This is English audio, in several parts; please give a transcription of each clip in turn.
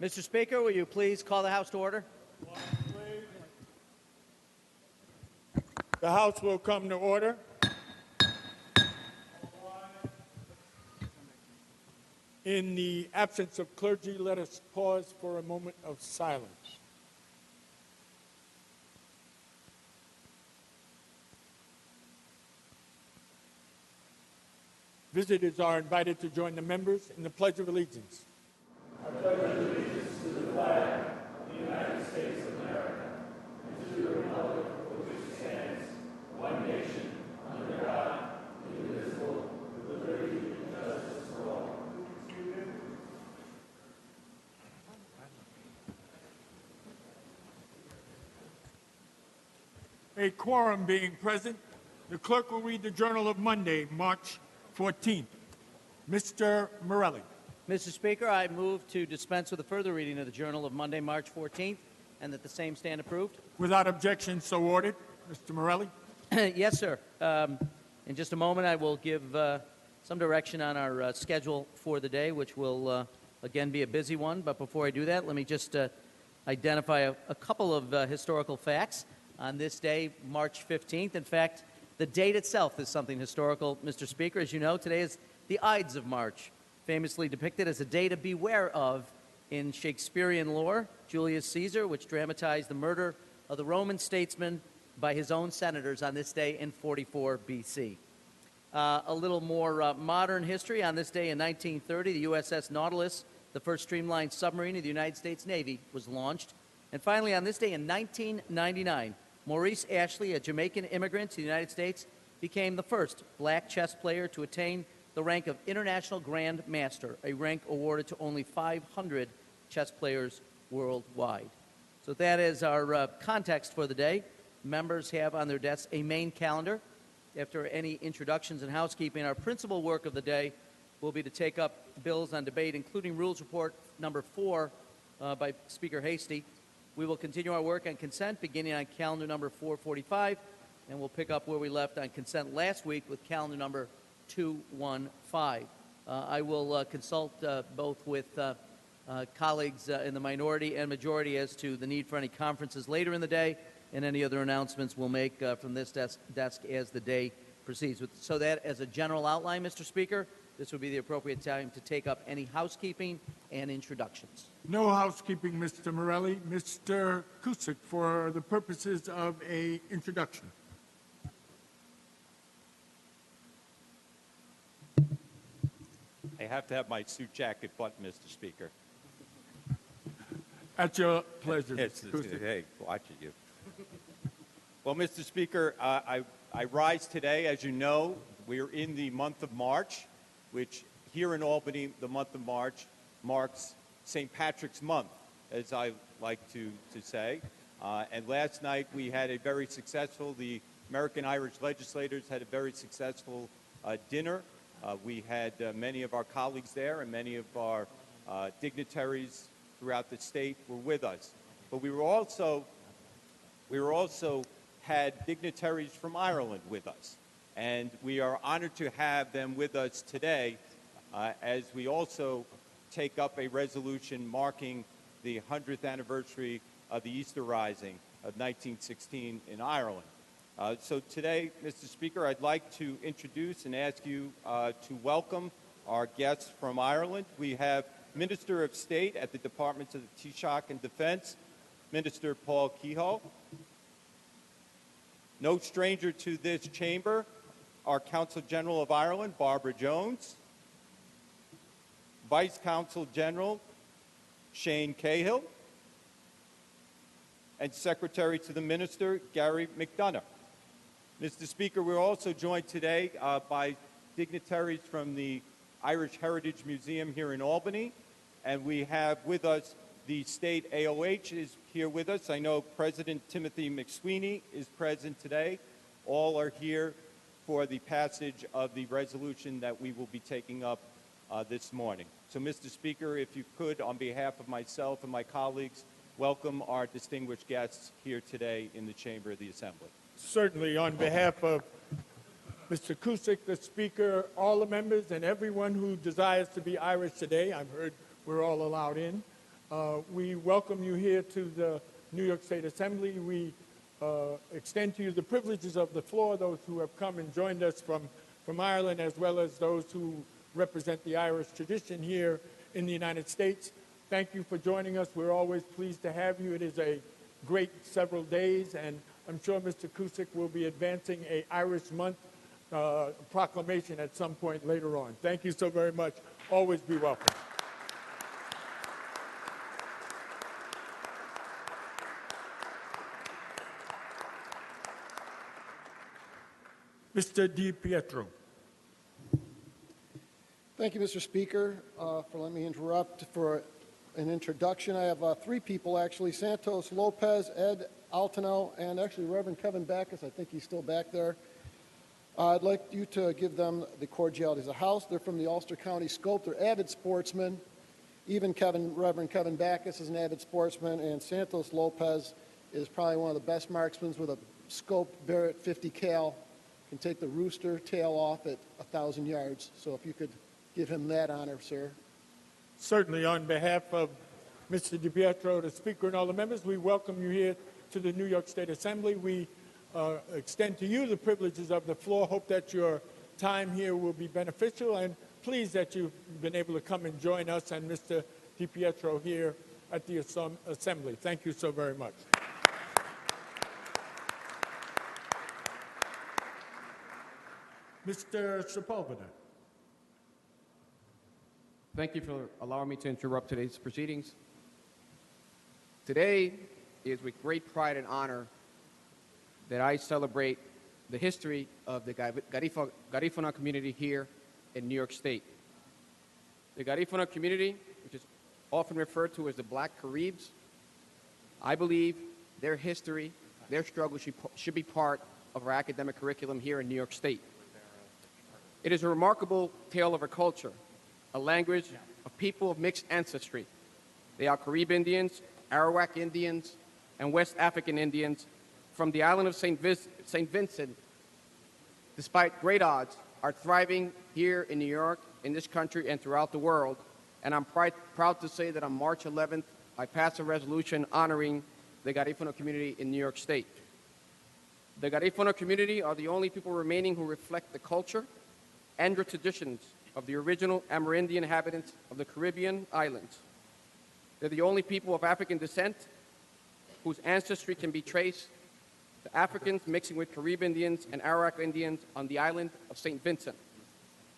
Mr. Speaker, will you please call the House to order? The House will come to order. In the absence of clergy, let us pause for a moment of silence. Visitors are invited to join the members in the Pledge of Allegiance. I pledge allegiance to the flag of the United States of America and to the republic for which it stands, one nation, under God, indivisible, with liberty and justice for all. A quorum being present, the clerk will read the Journal of Monday, March 14th. Mr. Morelli. Mr. Speaker, I move to dispense with a further reading of the Journal of Monday, March 14th, and that the same stand approved. Without objection, so ordered. Mr. Morelli. Yes, sir. In just a moment, I will give some direction on our schedule for the day, which will, again, be a busy one. But before I do that, let me just identify a couple of historical facts on this day, March 15th. In fact, the date itself is something historical, Mr. Speaker. As you know, today is the Ides of March, famously depicted as a day to beware of in Shakespearean lore. Julius Caesar, which dramatized the murder of the Roman statesman by his own senators on this day in 44 BC. A little more modern history. On this day in 1930, the USS Nautilus, the first streamlined submarine of the United States Navy, was launched. And finally, on this day in 1999, Maurice Ashley, a Jamaican immigrant to the United States, became the first black chess player to attain the rank of International Grand Master, a rank awarded to only 500 chess players worldwide. So that is our context for the day. Members have on their desks a main calendar. After any introductions and housekeeping, our principal work of the day will be to take up bills on debate, including Rules Report number 4 by Speaker Hasty. We will continue our work on consent beginning on calendar number 445, and we'll pick up where we left on consent last week with calendar number 215. I will consult both with colleagues in the minority and majority as to the need for any conferences later in the day and any other announcements we'll make from this desk as the day proceeds. So that as a general outline, Mr. Speaker, this would be the appropriate time to take up any housekeeping and introductions. No housekeeping, Mr. Morelli. Mr. Cusick, for the purposes of an introduction. I have to have my suit jacket button, Mr. Speaker. At your pleasure, It's, Mr. Cusick. hey, watching you. Well, Mr. Speaker, I rise today. As you know, we're in the month of March, which here in Albany, the month of March marks St. Patrick's Month, as I like to say. And last night we had a very successful, the American Irish legislators had a very successful dinner. We had many of our colleagues there, and many of our dignitaries throughout the state were with us. But we were also had dignitaries from Ireland with us. And we are honored to have them with us today as we also take up a resolution marking the 100th anniversary of the Easter Rising of 1916 in Ireland. So today, Mr. Speaker, I'd like to introduce and ask you to welcome our guests from Ireland. We have Minister of State at the Departments of the Taoiseach and Defence, Minister Paul Kehoe. No stranger to this chamber, our Consul General of Ireland, Barbara Jones, Vice Consul General Shane Cahill, and Secretary to the Minister, Gary McDonough. Mr. Speaker, we're also joined today by dignitaries from the Irish Heritage Museum here in Albany, and we have with us the state AOH is here with us. I know President Timothy McSweeney is present today. All are here for the passage of the resolution that we will be taking up this morning. So, Mr. Speaker, if you could, on behalf of myself and my colleagues, welcome our distinguished guests here today in the Chamber of the Assembly. Certainly, on behalf of Mr. Cusick, the Speaker, all the members, and everyone who desires to be Irish today, I've heard we're all allowed in, We welcome you here to the New York State Assembly. We extend to you the privileges of the floor, those who have come and joined us from Ireland, as well as those who represent the Irish tradition here in the United States. Thank you for joining us. We're always pleased to have you. It is a great several days, and I'm sure Mr. Cusick will be advancing a Irish Month proclamation at some point later on. Thank you so very much. Always be welcome. Mr. Di Pietro. Thank you, Mr. Speaker, for letting me interrupt for an introduction. I have three people, actually: Santos Lopez, Ed Altano, and actually Reverend Kevin Backus. I think he's still back there. I'd like you to give them the cordiality of the House. They're from the Ulster County Scope. They're avid sportsmen. Even Reverend Kevin Backus is an avid sportsman, and Santos Lopez is probably one of the best marksmen with a Scope Barrett 50 cal. Can take the rooster tail off at 1,000 yards. So if you could give him that honor, sir. Certainly, on behalf of Mr. Di Pietro, the Speaker, and all the members, we welcome you here to the New York State Assembly. We extend to you the privileges of the floor. Hope that your time here will be beneficial, and pleased that you've been able to come and join us and Mr. Di Pietro here at the Assembly. Thank you so very much. Mr. Sepulveda. Thank you for allowing me to interrupt today's proceedings. Today is with great pride and honor that I celebrate the history of the Garifuna community here in New York State. The Garifuna community, which is often referred to as the Black Caribs, I believe their history, their struggle should be part of our academic curriculum here in New York State. It is a remarkable tale of a culture, a language of people of mixed ancestry. They are Carib Indians, Arawak Indians, and West African Indians from the island of St. Vincent, despite great odds, are thriving here in New York, in this country, and throughout the world. And I'm proud to say that on March 11th, I passed a resolution honoring the Garifuna community in New York State. The Garifuna community are the only people remaining who reflect the culture and the traditions of the original Amerindian inhabitants of the Caribbean islands. They're the only people of African descent whose ancestry can be traced to Africans mixing with Carib Indians and Arawak Indians on the island of St. Vincent.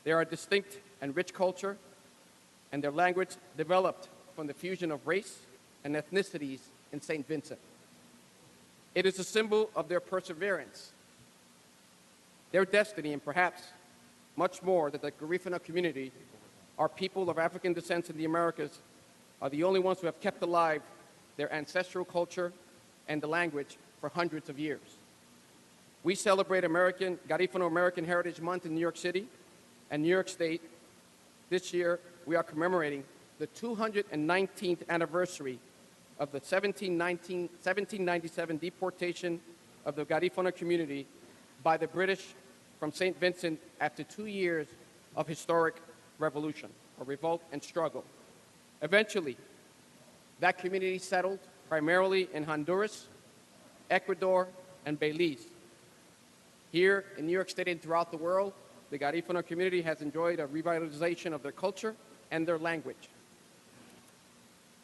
They are a distinct and rich culture, and their language developed from the fusion of race and ethnicities in St. Vincent. It is a symbol of their perseverance, their destiny, and perhaps much more that the Garifuna community, our people of African descent in the Americas, are the only ones who have kept alive their ancestral culture and the language for hundreds of years. We celebrate Garifuna American Heritage Month in New York City and New York State. This year, we are commemorating the 219th anniversary of the 1797 deportation of the Garifuna community by the British from St. Vincent after 2 years of historic revolution, or revolt and struggle. Eventually, that community settled primarily in Honduras, Ecuador, and Belize. Here in New York State and throughout the world, the Garifuna community has enjoyed a revitalization of their culture and their language.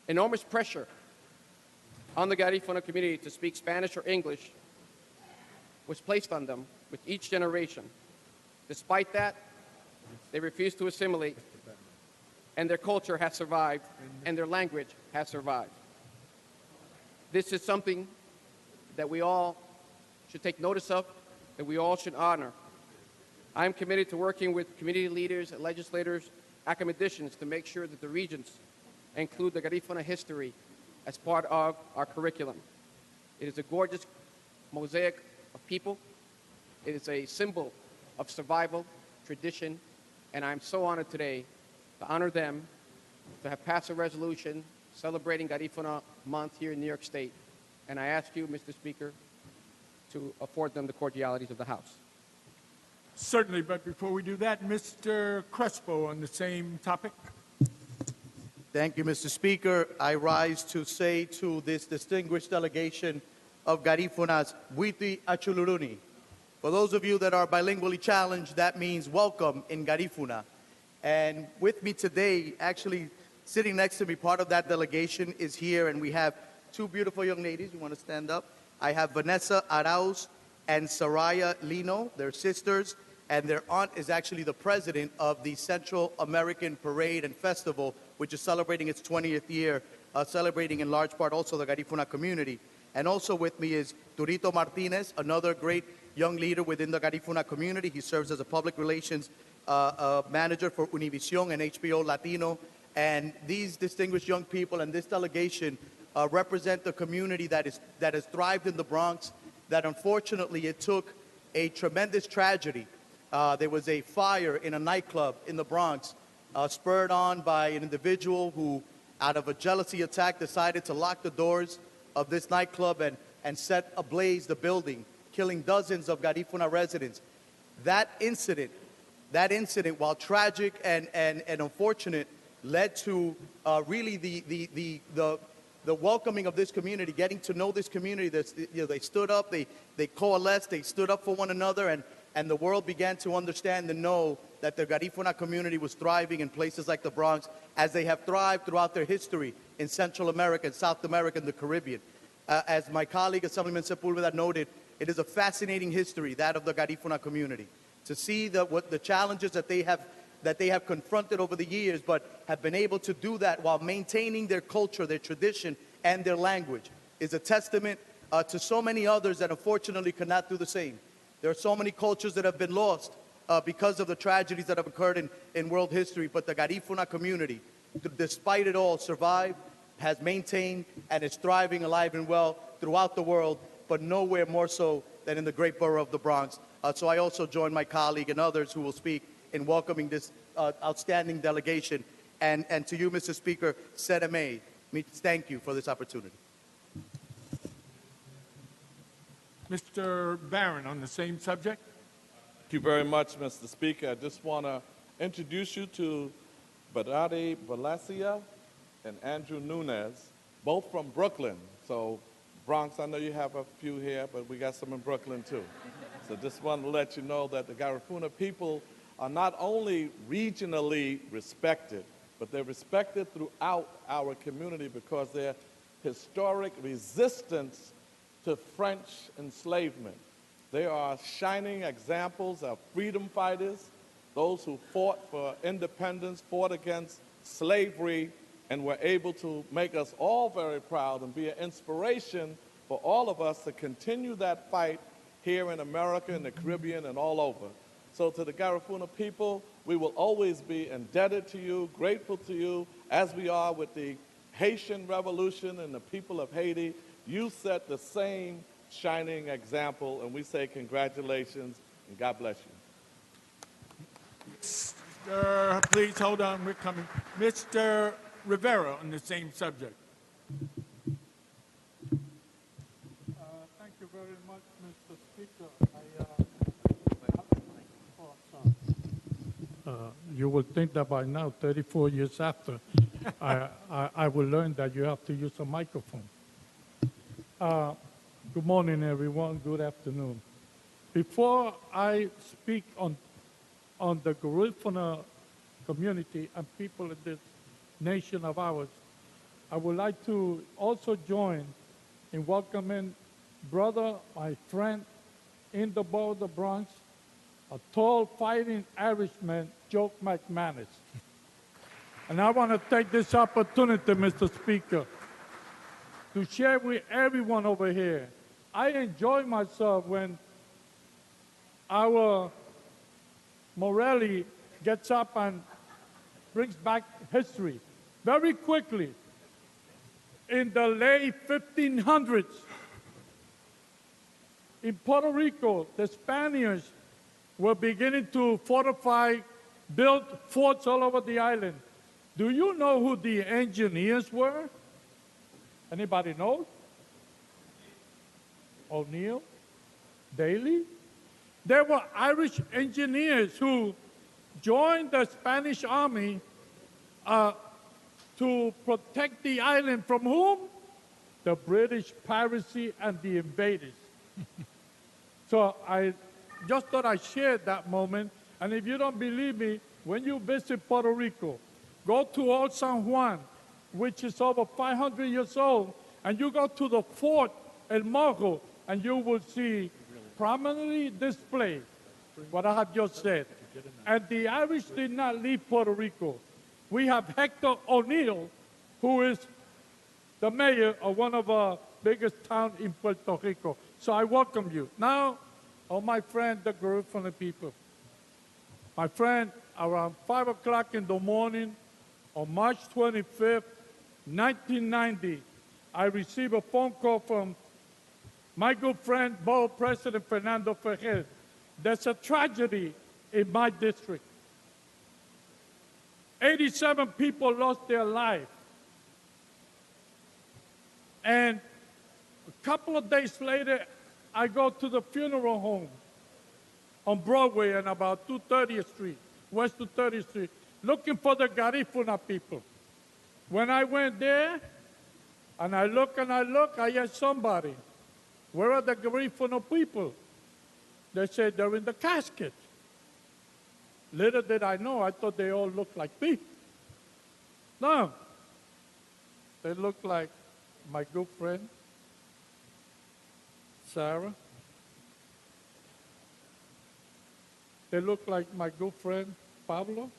Enormous pressure on the Garifuna community to speak Spanish or English was placed on them with each generation. Despite that, they refused to assimilate, and their culture has survived, and their language has survived. This is something that we all should take notice of, that we all should honor. I am committed to working with community leaders, legislators, academicians to make sure that the regions include the Garifuna history as part of our curriculum. It is a gorgeous mosaic of people. It is a symbol of survival, tradition, and I'm so honored today to honor them, to have passed a resolution celebrating Garifuna Month here in New York State. And I ask you, Mr. Speaker, to afford them the cordialities of the House. Certainly, but before we do that, Mr. Crespo on the same topic. Thank you, Mr. Speaker. I rise to say to this distinguished delegation of Garifunas, Buiti Achuluruni. For those of you that are bilingually challenged, that means welcome in Garifuna. And with me today, actually sitting next to me, part of that delegation is here, and we have two beautiful young ladies. You want to stand up? I have Vanessa Arauz and Soraya Lino. They're sisters, and their aunt is actually the president of the Central American Parade and Festival, which is celebrating its 20th year, celebrating in large part also the Garifuna community. And also with me is Turito Martinez, another great young leader within the Garifuna community. He serves as a public relations manager for Univision and HBO Latino. And these distinguished young people and this delegation represent the community that has thrived in the Bronx, that unfortunately it took a tremendous tragedy. There was a fire in a nightclub in the Bronx, spurred on by an individual who, out of a jealousy attack, decided to lock the doors of this nightclub and set ablaze the building, killing dozens of Garifuna residents. That incident, while tragic and unfortunate, led to really the welcoming of this community, getting to know this community. They stood up, they coalesced, they stood up for one another, and the world began to understand and know that the Garifuna community was thriving in places like the Bronx, as they have thrived throughout their history in Central America, and South America, and the Caribbean. As my colleague, Assemblyman Sepulveda, noted, it is a fascinating history, that of the Garifuna community. To see what the challenges that they have confronted over the years, but have been able to do that while maintaining their culture, their tradition, and their language, is a testament to so many others that unfortunately cannot do the same. There are so many cultures that have been lost because of the tragedies that have occurred in world history, but the Garifuna community, despite it all, survived, has maintained, and is thriving alive and well throughout the world, but nowhere more so than in the great borough of the Bronx. So I also join my colleague and others who will speak in welcoming this outstanding delegation. And to you, Mr. Speaker, Sedame, thank you for this opportunity. Mr. Barron, on the same subject. Thank you very much, Mr. Speaker. I just want to introduce you to Barade Valencia and Andrew Nunez, both from Brooklyn. So Bronx, I know you have a few here, but we got some in Brooklyn too. So just wanted to let you know that the Garifuna people are not only regionally respected, but they're respected throughout our community because their historic resistance to French enslavement. They are shining examples of freedom fighters, those who fought for independence, fought against slavery, and were able to make us all very proud and be an inspiration for all of us to continue that fight here in America, in the Caribbean, and all over. So to the Garifuna people, we will always be indebted to you, grateful to you, as we are with the Haitian Revolution and the people of Haiti. You set the same shining example, and we say congratulations and God bless you. Please hold on, we're coming. Mr. Rivera, on the same subject. Thank you very much, Mr. Speaker. You will think that by now, 34 years after, I will learn that you have to use a microphone. Good morning, everyone. Good afternoon. Before I speak on the Garifuna community and people in this nation of ours, I would like to also join in welcoming brother, my friend, in the borough of the Bronx, a tall fighting Irishman, Joe McManus. And I want to take this opportunity, Mr. Speaker, to share with everyone over here. I enjoy myself when our Morelli gets up and brings back history. Very quickly, in the late 1500s, in Puerto Rico, the Spaniards were beginning to fortify, build forts all over the island. Do you know who the engineers were? Anybody know? O'Neill? Daly? They were Irish engineers who joined the Spanish army to protect the island from whom? The British piracy and the invaders. So I just thought I'd share that moment. And if you don't believe me, when you visit Puerto Rico, go to Old San Juan, which is over 500 years old, and you go to the Fort El Morro, and you will see prominently displayed what I have just said. And the Irish did not leave Puerto Rico. We have Hector O'Neill, who is the mayor of one of our biggest towns in Puerto Rico. So I welcome you. Now, my friend, the Garifuna people. My friend, around 5 o'clock in the morning, on March 25th, 1990, I received a phone call from my good friend, Board President Fernando Ferrer. There's a tragedy in my district. 87 people lost their life. And a couple of days later, I go to the funeral home on Broadway and about 230th Street, West 230th Street, looking for the Garifuna people. When I went there, and I look, I asked somebody, where are the Garifuna people? They said they're in the casket. Little did I know, I thought they all looked like me. No, they look like my good friend, Sarah. They look like my good friend, Pablo.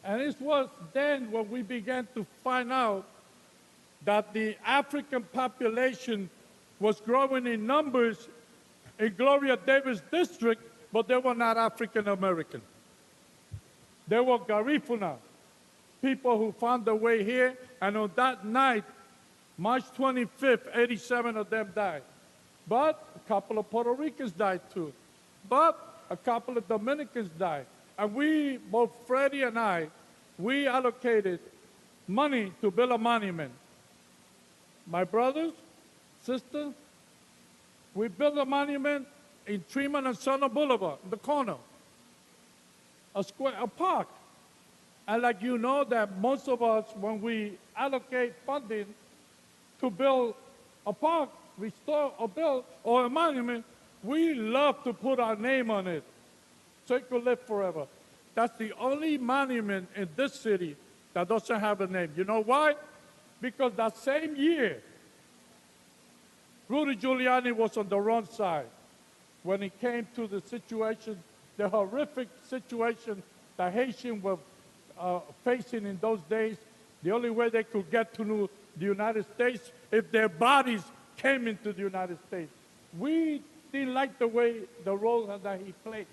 And it was then when we began to find out that the African population was growing in numbers in Gloria Davis district, but they were not African American. They were Garifuna, people who found their way here, and on that night, March 25th, 87 of them died. But a couple of Puerto Ricans died too. But a couple of Dominicans died. And we, both Freddie and I, we allocated money to build a monument. My brothers, sisters, we built a monument in Tremont and Sumner Boulevard, in the corner, a square, a park. And like you know that most of us, when we allocate funding to build a park, restore or build or a monument, we love to put our name on it so it could live forever. That's the only monument in this city that doesn't have a name. You know why? Because that same year, Rudy Giuliani was on the wrong side when it came to the situation, the horrific situation that Haitians were facing in those days. The only way they could get to the United States if their bodies came into the United States. We didn't like the way, the role that he played.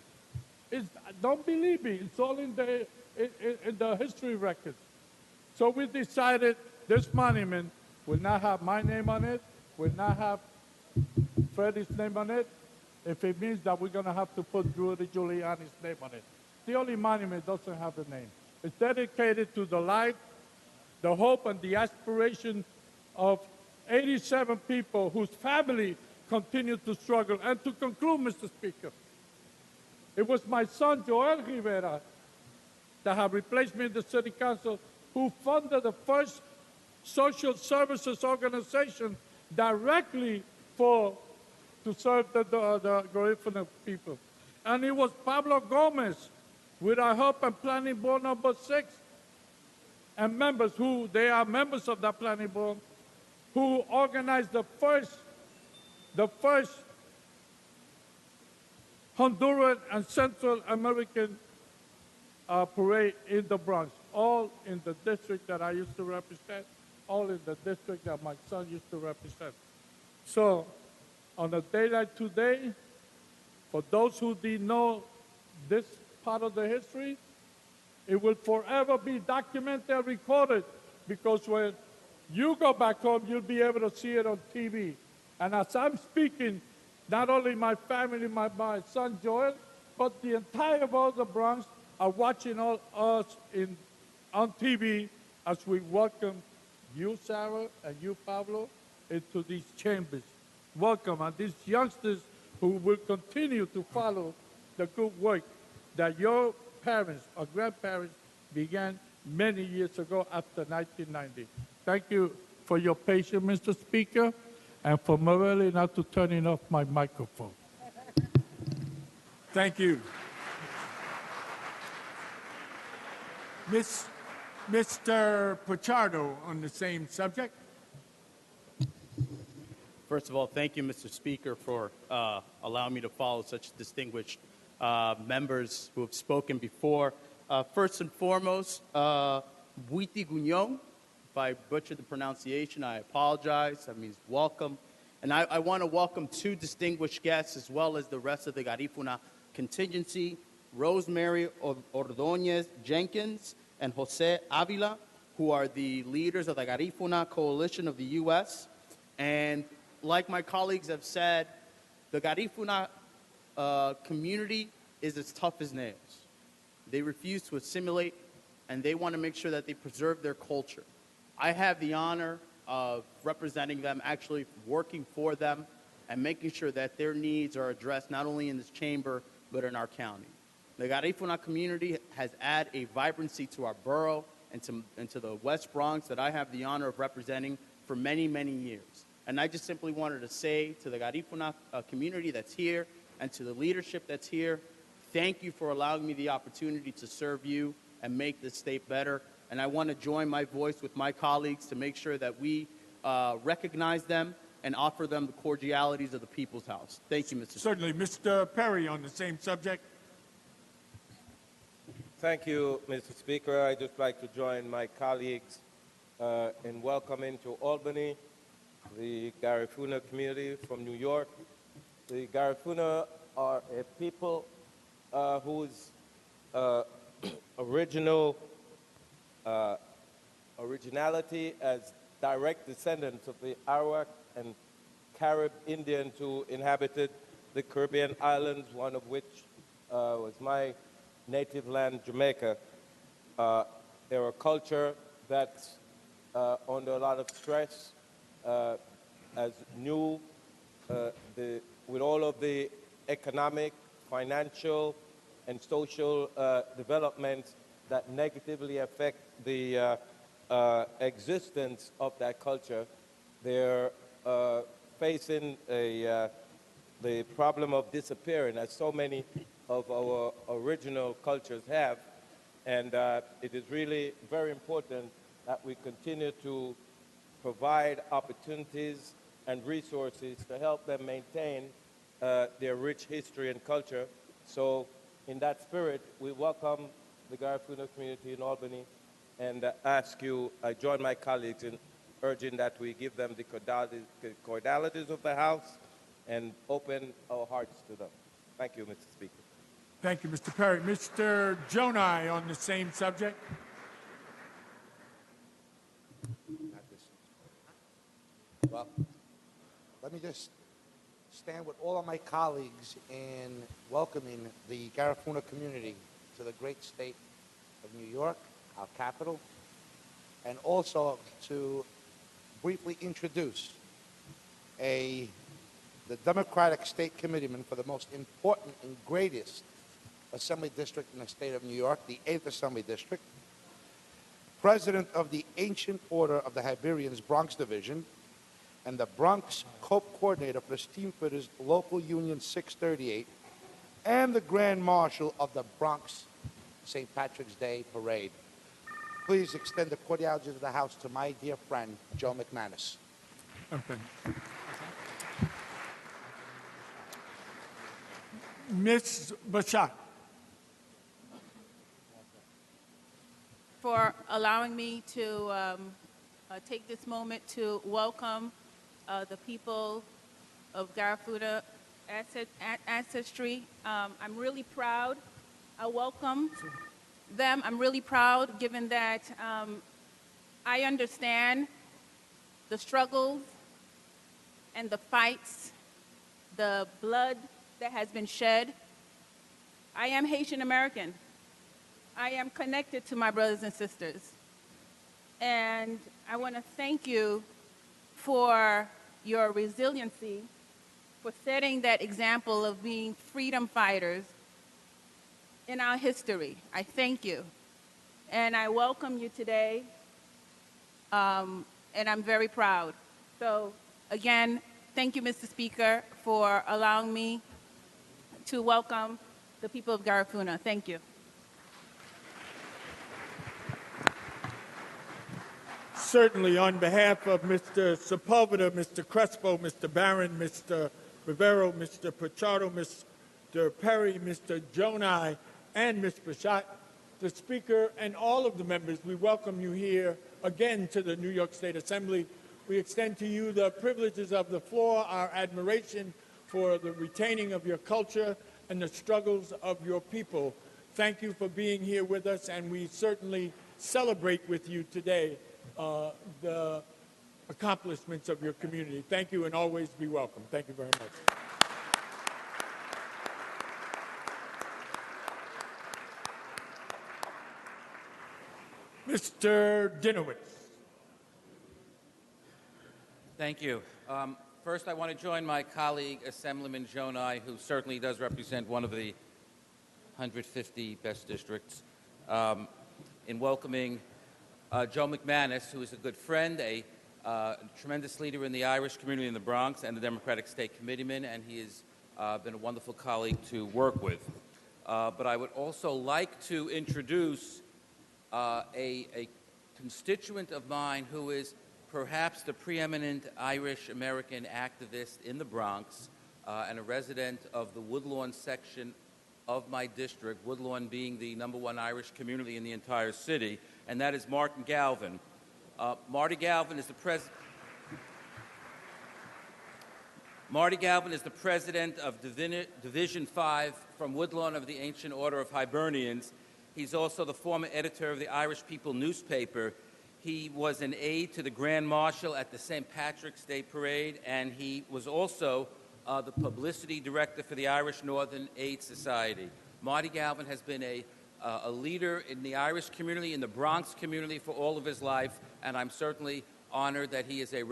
Don't believe me, it's all in the history records. So we decided this monument will not have my name on it, will not have Freddie's name on it, if it means that we're going to have to put Rudy Giuliani's name on it. The only monument doesn't have a name. It's dedicated to the life, the hope, and the aspiration of 87 people whose family continue to struggle. And to conclude, Mr. Speaker, it was my son, Joel Rivera, that have replaced me in the City Council, who funded the first social services organization directly to serve the Garifuna people. And it was Pablo Gomez, with our help and planning board number 6, and members they are members of that planning board, who organized the first Honduran and Central American parade in the Bronx, all in the district that I used to represent, all in the district that my son used to represent. So, on a day like today, for those who didn't know this part of the history, it will forever be documented and recorded, because when you go back home, you'll be able to see it on TV. And as I'm speaking, not only my family, my son Joel, but the entire world of the Bronx are watching all us on TV as we welcome you, Sarah, and you, Pablo, into these chambers. Welcome, and these youngsters who will continue to follow the good work that your parents or grandparents began many years ago after 1990. Thank you for your patience, Mr. Speaker, and for Morelli not to turning off my microphone. Thank you. Mr. Pichardo on the same subject. First of all, thank you, Mr. Speaker, for allowing me to follow such distinguished members who have spoken before. First and foremost, Buiti Gugnon. If I butchered the pronunciation, I apologize. That means welcome. And I want to welcome two distinguished guests as well as the rest of the Garifuna contingency, Rosemary Ordóñez Jenkins and Jose Avila, who are the leaders of the Garifuna Coalition of the U.S. And like my colleagues have said, the Garifuna community is as tough as nails. They refuse to assimilate, and they want to make sure that they preserve their culture. I have the honor of representing them, actually working for them, and making sure that their needs are addressed not only in this chamber, but in our county. The Garifuna community has added a vibrancy to our borough and to the West Bronx that I have the honor of representing for many, many years. And I just simply wanted to say to the Garifuna community that's here and to the leadership that's here, thank you for allowing me the opportunity to serve you and make this state better. And I want to join my voice with my colleagues to make sure that we recognize them and offer them the cordialities of the People's House. Thank you, Mr. Speaker. Certainly. Mr. Perry on the same subject. Thank you, Mr. Speaker. I'd just like to join my colleagues in welcoming to Albany the Garifuna community from New York. The Garifuna are a people whose originality as direct descendants of the Arawak and Carib Indians who inhabited the Caribbean islands, one of which was my native land, Jamaica. They're a culture that's under a lot of stress, as new, with all of the economic, financial, and social developments that negatively affect the existence of that culture. They're facing the problem of disappearing, as so many of our original cultures have. And it is really very important that we continue to provide opportunities and resources to help them maintain their rich history and culture. So in that spirit, we welcome the Garifuna community in Albany and ask you, I join my colleagues in urging that we give them the cordialities of the House and open our hearts to them. Thank you, Mr. Speaker. Thank you, Mr. Perry. Mr. Jonai on the same subject. Well, let me just stand with all of my colleagues in welcoming the Garifuna community to the great state of New York, our capital, and also to briefly introduce the Democratic State Committeeman for the most important and greatest Assembly District in the state of New York, the 8th Assembly District, President of the Ancient Order of the Hibernians Bronx Division, and the Bronx Cope Coordinator for the Steamfitters Local Union 638, and the Grand Marshal of the Bronx St. Patrick's Day Parade. Please extend the cordiality of the House to my dear friend, Joe McManus. Okay. Ms. Bashar. For allowing me to take this moment to welcome the people of Garifuna ancestry. I'm really proud. I welcome them. I'm really proud given that I understand the struggles and the fights, the blood that has been shed. I am Haitian American. I am connected to my brothers and sisters. And I want to thank you for your resiliency, for setting that example of being freedom fighters in our history. I thank you. and I welcome you today, and I'm very proud. So again, thank you, Mr. Speaker, for allowing me to welcome the people of Garifuna. Thank you. Certainly, on behalf of Mr. Sepulveda, Mr. Crespo, Mr. Barron, Mr. Rivero, Mr. Pichardo, Mr. Perry, Mr. Jonai, and Ms. Bachat, the Speaker, and all of the members, we welcome you here again to the New York State Assembly. We extend to you the privileges of the floor, our admiration for the retaining of your culture and the struggles of your people. Thank you for being here with us, and we certainly celebrate with you today the accomplishments of your community. Thank you, and always be welcome. Thank you very much. Mr. Dinowitz. Thank you. First, I want to join my colleague, Assemblyman Jonai, who certainly does represent one of the 150 best districts, in welcoming Joe McManus, who is a good friend, a tremendous leader in the Irish community in the Bronx, and the Democratic State Committeeman, and he has been a wonderful colleague to work with. But I would also like to introduce a constituent of mine who is perhaps the preeminent Irish-American activist in the Bronx and a resident of the Woodlawn section of my district, Woodlawn being the #1 Irish community in the entire city, and that is Martin Galvin. Marty Galvin is the president of Division 5 from Woodlawn of the Ancient Order of Hibernians. He's also the former editor of the Irish People newspaper. He was an aide to the Grand Marshal at the St. Patrick's Day Parade, and he was also the publicity director for the Irish Northern Aid Society. Marty Galvin has been a leader in the Irish community, in the Bronx community for all of his life, and I'm certainly honored that he is a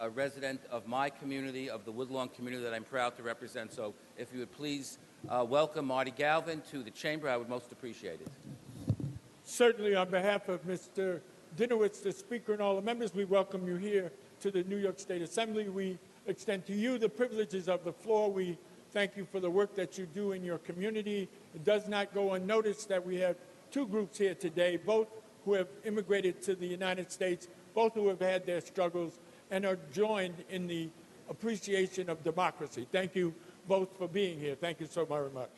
resident of my community, of the Woodlawn community that I'm proud to represent. So if you would please welcome Marty Galvin to the chamber, I would most appreciate it. Certainly, on behalf of Mr. Dinowitz, the Speaker, and all the members, we welcome you here to the New York State Assembly. We extend to you the privileges of the floor. We thank you for the work that you do in your community. It does not go unnoticed that we have two groups here today, both who have immigrated to the United States, both who have had their struggles and are joined in the appreciation of democracy. Thank you both for being here. Thank you so very much.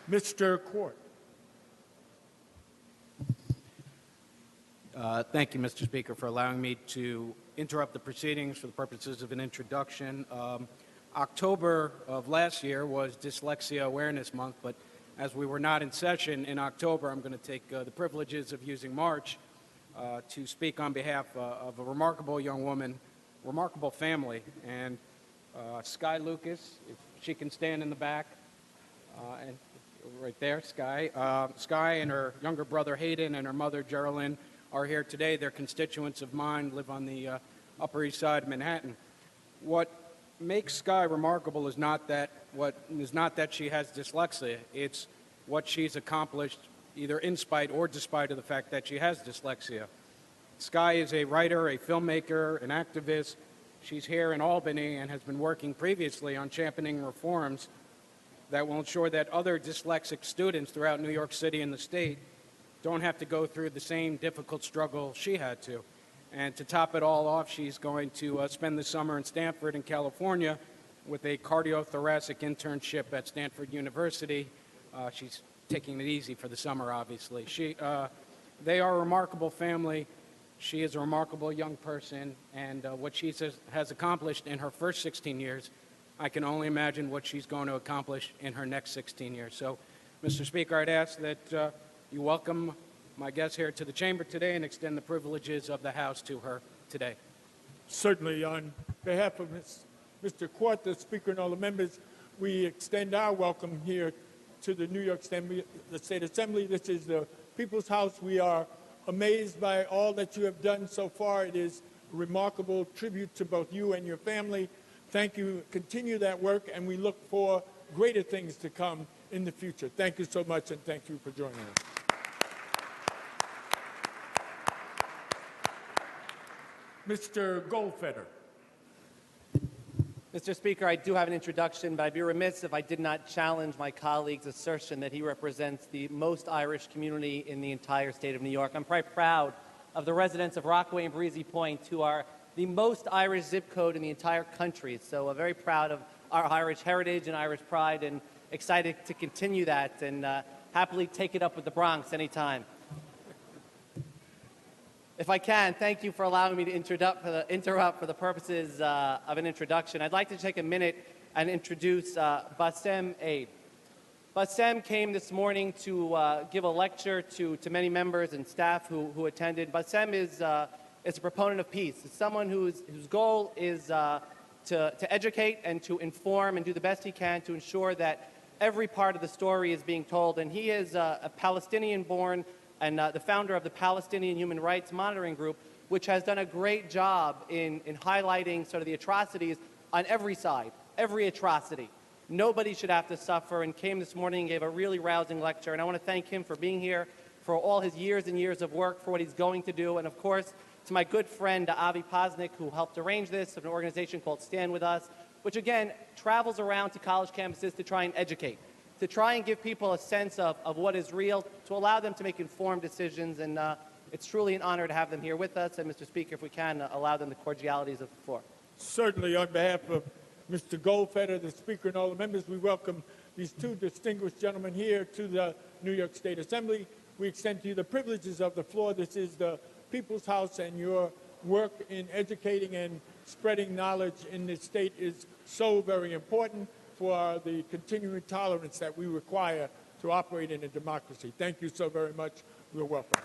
Mr. Court. Thank you, Mr. Speaker, for allowing me to interrupt the proceedings for the purposes of an introduction. October of last year was Dyslexia Awareness Month, but as we were not in session in October, I'm going to take the privileges of using March to speak on behalf of a remarkable young woman, remarkable family, and Sky Lucas, if she can stand in the back, and right there, Sky. Sky and her younger brother Hayden and her mother Geraldine are here today. They're constituents of mine, live on the Upper East Side of Manhattan. What makes Sky remarkable is not that she has dyslexia. It's what she's accomplished, either in spite or despite of the fact that she has dyslexia. Sky is a writer, a filmmaker, an activist. She's here in Albany and has been working previously on championing reforms that will ensure that other dyslexic students throughout New York City and the state don't have to go through the same difficult struggle she had to. And to top it all off, she's going to spend the summer in Stanford in California with a cardiothoracic internship at Stanford University. She's taking it easy for the summer, obviously. They are a remarkable family. She is a remarkable young person, and what she has accomplished in her first 16 years, I can only imagine what she's going to accomplish in her next 16 years. So, Mr. Speaker, I'd ask that you welcome my guest here to the chamber today and extend the privileges of the House to her today. Certainly, on behalf of Mr. Court, the Speaker, and all the members, we extend our welcome here to the New York State Assembly. This is the People's House. We are amazed by all that you have done so far. It is a remarkable tribute to both you and your family. Thank you. Continue that work, and we look for greater things to come in the future. Thank you so much, and thank you for joining us. Mr. Goldfeder. Mr. Speaker, I do have an introduction, but I'd be remiss if I did not challenge my colleague's assertion that he represents the most Irish community in the entire state of New York. I'm quite proud of the residents of Rockaway and Breezy Point, who are the most Irish zip code in the entire country. So very proud of our Irish heritage and Irish pride, and excited to continue that, and happily take it up with the Bronx anytime. If I can, thank you for allowing me to interrupt for the purposes of an introduction. I'd like to take a minute and introduce Bassem Aid. Bassem came this morning to give a lecture to many members and staff who attended. Bassem is a proponent of peace. It's someone whose goal is to educate and to inform and do the best he can to ensure that every part of the story is being told. And he is a Palestinian-born and the founder of the Palestinian Human Rights Monitoring Group, which has done a great job in highlighting sort of the atrocities on every side, every atrocity. Nobody should have to suffer, and came this morning and gave a really rousing lecture. And I want to thank him for being here, for all his years and years of work, for what he's going to do, and of course, to my good friend Avi Posnick, who helped arrange this, of an organization called Stand With Us, which again travels around to college campuses to try and educate, to try and give people a sense of what is real, to allow them to make informed decisions. And it's truly an honor to have them here with us. And Mr. Speaker, if we can, allow them the cordialities of the floor. Certainly, on behalf of Mr. Goldfeder, the Speaker, and all the members, we welcome these two distinguished gentlemen here to the New York State Assembly. We extend to you the privileges of the floor. This is the People's House, and your work in educating and spreading knowledge in this state is so very important for the continuing tolerance that we require to operate in a democracy. Thank you so very much. You're welcome.